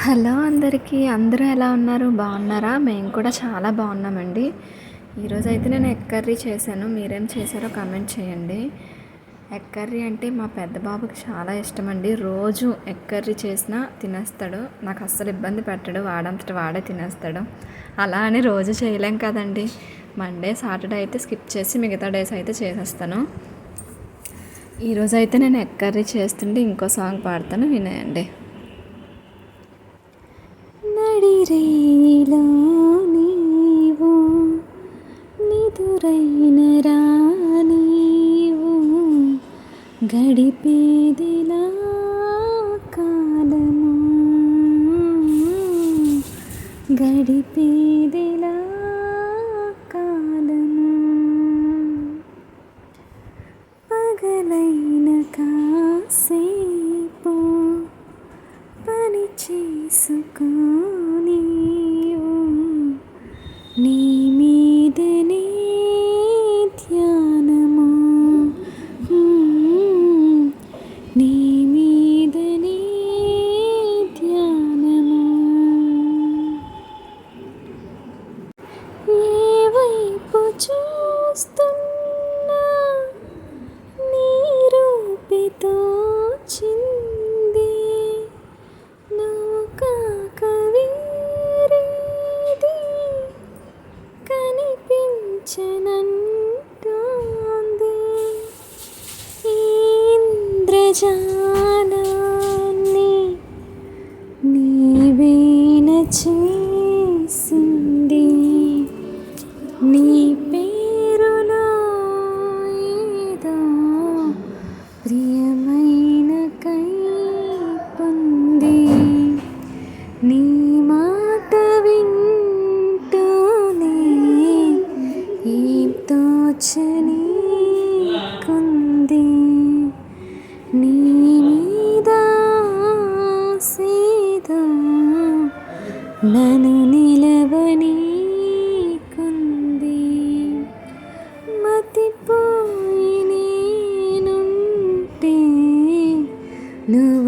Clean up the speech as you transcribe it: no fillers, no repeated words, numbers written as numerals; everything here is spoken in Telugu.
హలో అందరికీ. అందరూ ఎలా ఉన్నారు? బాగున్నారా? మేము కూడా చాలా బాగున్నామండి. ఈరోజైతే నేను ఎగ్ కర్రీ చేశాను. మీరేం చేశారో కామెంట్ చేయండి. ఎగ్ కర్రీ అంటే మా పెద్ద బాబుకి చాలా ఇష్టమండి. రోజు ఎగ్ కర్రీ చేసినా తినేస్తాడు. నాకు అస్సలు ఇబ్బంది పెట్టడు. వాడంతట వాడే తినేస్తాడు. అలా అని రోజు చేయలేం కదండి. మండే సాటర్డే అయితే స్కిప్ చేసి మిగతా డేస్ అయితే చేసేస్తాను. ఈరోజైతే నేను ఎగ్ కర్రీ చేస్తుంటే ఇంకో సాంగ్ పాడతాను, వినేయండి. నడిరేలో నీవు నిదురైన రానీవు గడిపేదిలా కాలము గడిపేదిలా కాలము పగలైన కాసేపు పని చేసుకో నీ మీదనే ధ్యానము నీ మీదనే ధ్యానము ఏ వైపు చూస్తున్నా నీ రూపితో చింది నువ్వు కాక కనిపించనంటోంది ఇంద్రజాలాన్ని నీవేన చేసింది నీ పేరులో ఏదో ప్రియమైన కైపుంది నీ మాట తోచని కుంది నీ మీద ఆశతో నన్ను నిలవని